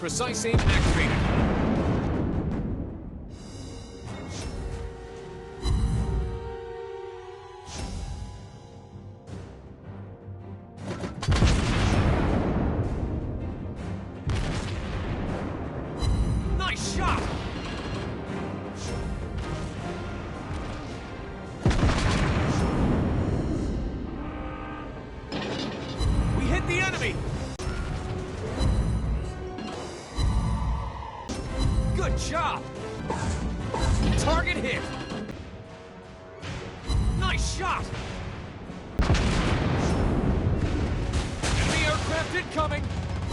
Precise aim activated. Nice shot! We hit the enemy! Good job! Target hit! Nice shot! Enemy aircraft incoming!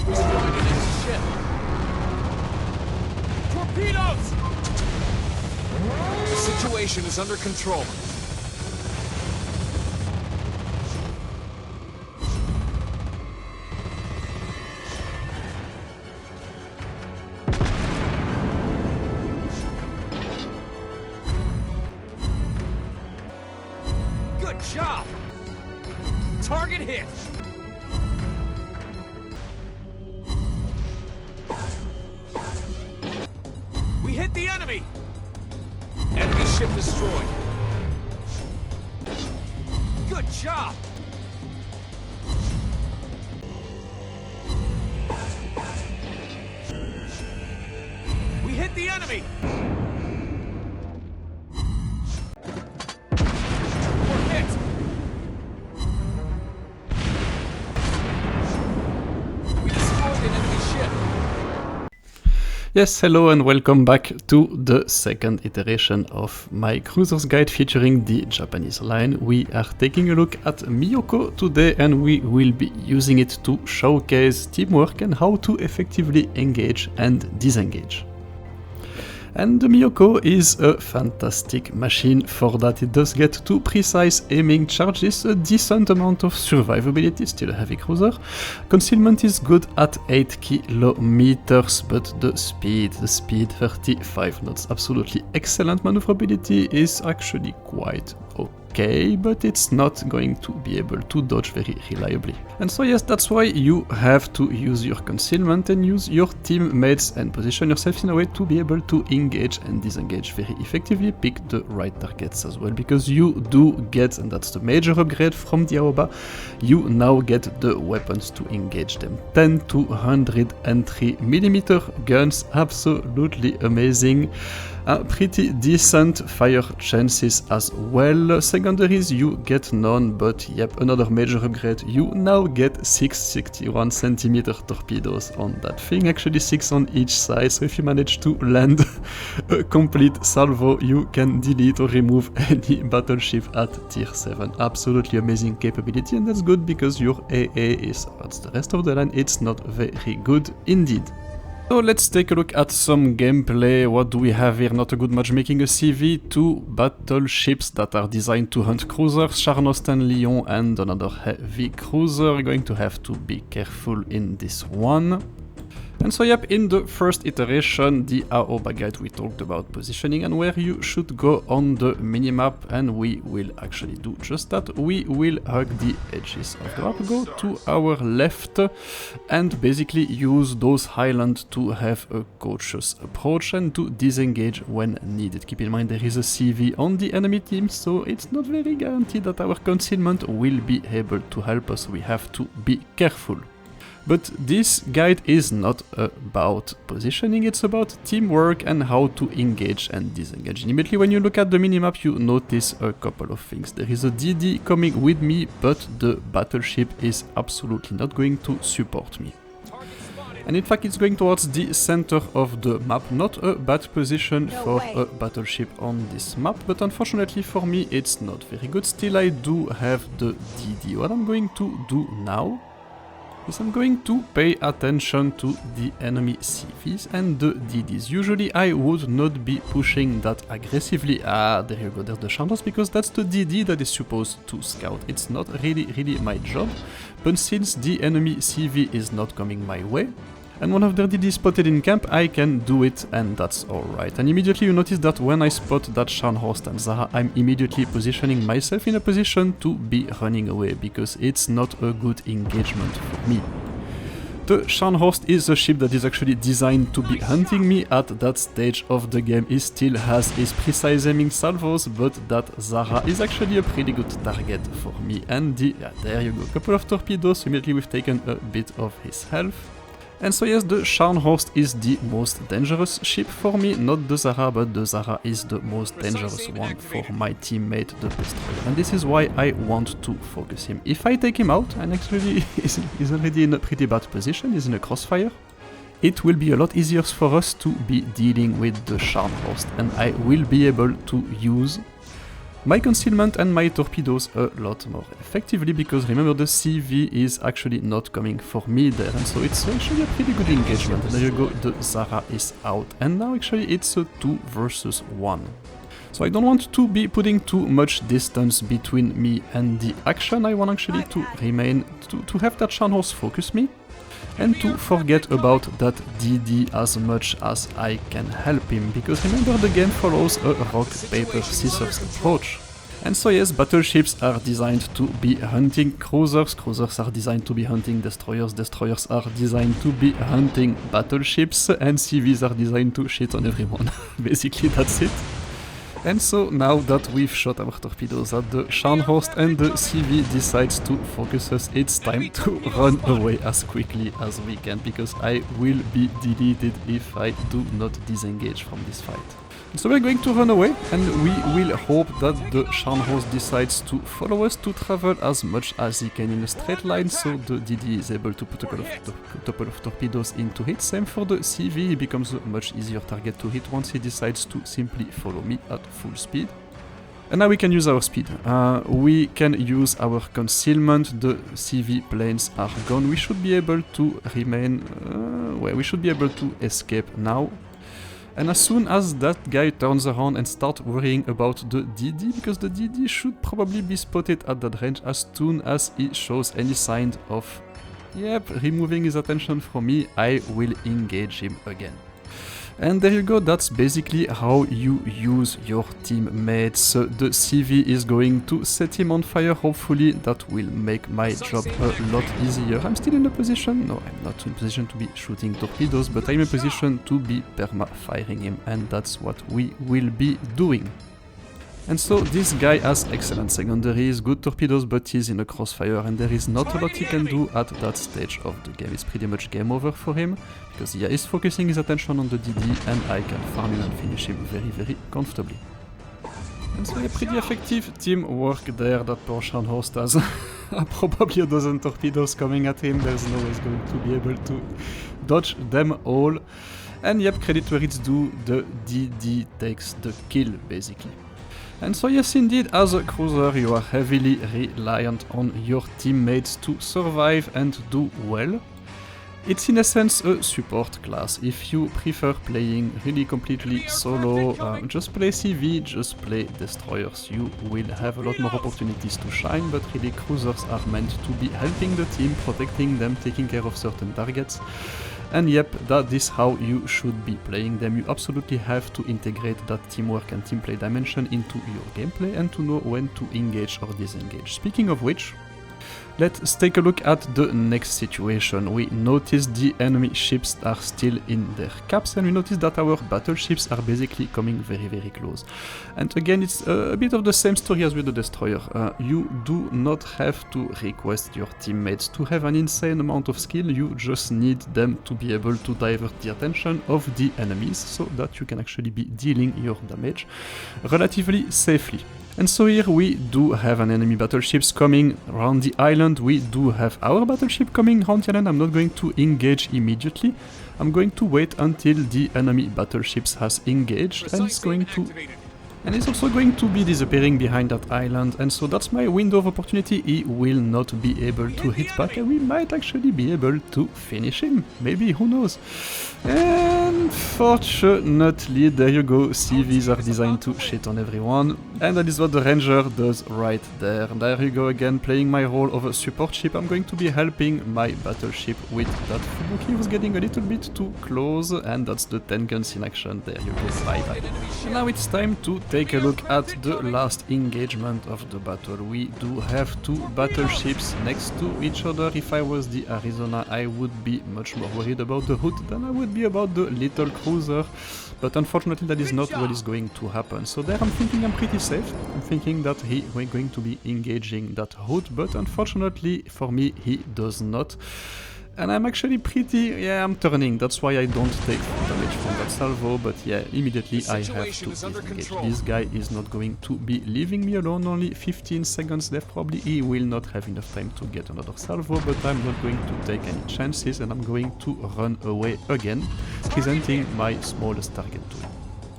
Destroyed an enemy ship! Torpedoes! The situation is under control. Good job! Target hit! We hit the enemy! Enemy ship destroyed. Good job! We hit the enemy! We're hit! We destroyed an enemy ship! Yes, hello and welcome back to the second iteration of my cruiser's guide featuring the Japanese line. We are taking a look at Myoko today and we will be using it to showcase teamwork and how to effectively engage and disengage. And the Miyoko is a fantastic machine for that. It does get to precise aiming, charges a decent amount of survivability, still a heavy cruiser. Concealment is good at 8 kilometers, but the speed 35 knots, absolutely excellent. Maneuverability is actually quite okay, but it's not going to be able to dodge very reliably. And so yes, that's why you have to use your concealment and use your teammates and position yourself in a way to be able to engage and disengage very effectively. Pick the right targets as well, because you do get, and that's the major upgrade from the Aoba, you now get the weapons to engage them. 10 to 103mm guns, absolutely amazing. Pretty decent fire chances as well. Secondaries you get none, but yep, another major upgrade. You now get 6 61cm torpedoes on that thing, actually 6 on each side, so if you manage to land a complete salvo, you can delete or remove any battleship at tier 7. Absolutely amazing capability, and that's good because your AA is, that's the rest of the line, it's not very good indeed. So let's take a look at some gameplay. What do we have here? Not a good matchmaking, a CV, 2 battleships that are designed to hunt cruisers, Charnost and Lyon, and another heavy cruiser. We're going to have to be careful in this one. And so yep, in the first iteration, the Aoba guide, we talked about positioning and where you should go on the minimap, and we will actually do just that. We will hug the edges of the map, go to our left, and basically use those highlands to have a cautious approach and to disengage when needed. Keep in mind there is a CV on the enemy team, so it's not very guaranteed that our concealment will be able to help us. We have to be careful. But this guide is not about positioning, it's about teamwork and how to engage and disengage. Immediately when you look at the minimap, you notice a couple of things. There is a DD coming with me, but the battleship is absolutely not going to support me. And in fact it's going towards the center of the map, not a bad position for a battleship on this map, but unfortunately for me it's not very good. Still I do have the DD. What I'm going to do now is I'm going to pay attention to the enemy CVs and the DDs. Usually I would not be pushing that aggressively. Ah, there you go, there's the Charnos, because that's the DD that is supposed to scout. It's not really my job, but since the enemy CV is not coming my way, and one of their DDs spotted in camp, I can do it, and that's alright. And immediately you notice that when I spot that Scharnhorst and Zaha, I'm immediately positioning myself in a position to be running away, because it's not a good engagement for me. The Scharnhorst is a ship that is actually designed to be hunting me at that stage of the game. It still has his precise aiming salvos, but that Zara is actually a pretty good target for me. And there you go, a couple of torpedoes, immediately we've taken a bit of his health. And so yes, the Scharnhorst is the most dangerous ship for me, not the Zara, but the Zara is the most dangerous one for my teammate, the Destroyer. And this is why I want to focus him. If I take him out, and actually he's already in a pretty bad position, he's in a crossfire, it will be a lot easier for us to be dealing with the Scharnhorst, and I will be able to use my concealment and my torpedoes a lot more effectively, because remember the CV is actually not coming for me there, and so it's actually a pretty good engagement. And there you go, the Zara is out, and now actually it's a 2 versus 1. So I don't want to be putting too much distance between me and the action. I want actually to remain, to have that Scharnhorst focus me, and to forget about that DD as much as I can help him, because remember the game follows a rock, paper, scissors approach. And so yes, battleships are designed to be hunting cruisers, cruisers are designed to be hunting destroyers, destroyers are designed to be hunting battleships, and CVs are designed to shit on everyone. Basically that's it. And so now that we've shot our torpedoes at the Scharnhorst and the CV decides to focus us, it's time to run away as quickly as we can, because I will be deleted if I do not disengage from this fight. So we're going to run away, and we will hope that the Scharnhorst decides to follow us, to travel as much as he can in a straight line, so the DD is able to put a couple of torpedoes into hit. Same for the CV, he becomes a much easier target to hit once he decides to simply follow me at full speed. And now we can use our speed. We can use our concealment, the CV planes are gone, we should be able to remain, we should be able to escape now. And as soon as that guy turns around and starts worrying about the DD, because the DD should probably be spotted at that range as soon as he shows any sign of, removing his attention from me, I will engage him again. And there you go, that's basically how you use your teammates. The CV is going to set him on fire, hopefully that will make my job a lot easier. I'm still in a position, no, I'm not in a position to be shooting torpedoes, but I'm in a position to be perma-firing him, and that's what we will be doing. And so this guy has excellent secondaries, good torpedoes, but he's in a crossfire, and there is not a lot he can do at that stage of the game. It's pretty much game over for him, because he is focusing his attention on the DD, and I can farm him and finish him very, very comfortably. And so a pretty effective teamwork there. That poor Scharnhorst has probably a dozen torpedoes coming at him. There's no way he's going to be able to dodge them all. And yep, credit where it's due, the DD takes the kill, basically. And so yes, indeed, as a cruiser you are heavily reliant on your teammates to survive and do well. It's in essence a support class. If you prefer playing really completely solo, just play CV, just play destroyers. You will have a lot more opportunities to shine, but really cruisers are meant to be helping the team, protecting them, taking care of certain targets. And yep, that is how you should be playing them. You absolutely have to integrate that teamwork and teamplay dimension into your gameplay and to know when to engage or disengage. Speaking of which, let's take a look at the next situation. We notice the enemy ships are still in their caps, and we notice that our battleships are basically coming very, very close. And again, it's a bit of the same story as with the destroyer. You do not have to request your teammates to have an insane amount of skill, you just need them to be able to divert the attention of the enemies so that you can actually be dealing your damage relatively safely. And so here we do have an enemy battleships coming around the island, we do have our battleship coming around the island. I'm not going to engage immediately, I'm going to wait until the enemy battleships has engaged, and it's also going to be disappearing behind that island, and so that's my window of opportunity. He will not be able to hit back, and we might actually be able to finish him, maybe, who knows. And fortunately, there you go, CVs are designed to shit on everyone, and that is what the Ranger does right there. There you go again, playing my role of a support ship. I'm going to be helping my battleship with that Ibuki who's getting a little bit too close, and that's the 10 guns in action. There you go, bye bye. And now it's time to take a look at the last engagement of the battle. We do have two battleships next to each other. If I was the Arizona, I would be much more worried about the Hood than I would be about the little cruiser. But unfortunately that is not what is going to happen. So there I'm thinking I'm pretty safe. I'm thinking that we're going to be engaging that Hood, but unfortunately for me he does not. And I'm actually I'm turning, that's why I don't take damage from that salvo, but yeah, immediately I have to disengage. This guy is not going to be leaving me alone, only 15 seconds left, probably he will not have enough time to get another salvo, but I'm not going to take any chances and I'm going to run away again, presenting my smallest target to him.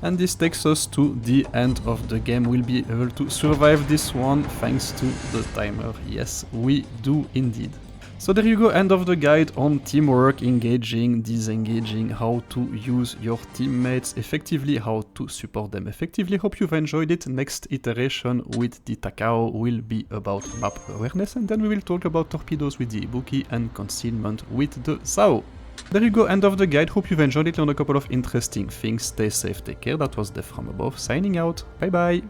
And this takes us to the end of the game. We'll be able to survive this one thanks to the timer. Yes, we do indeed. So there you go, end of the guide on teamwork, engaging, disengaging, how to use your teammates effectively, how to support them effectively. Hope you've enjoyed it. Next iteration with the Takao will be about map awareness, and then we will talk about torpedoes with the Ibuki and concealment with the Sao. There you go, end of the guide. Hope you've enjoyed it. Learned a couple of interesting things. Stay safe, take care. That was DeathFromAbove signing out. Bye bye.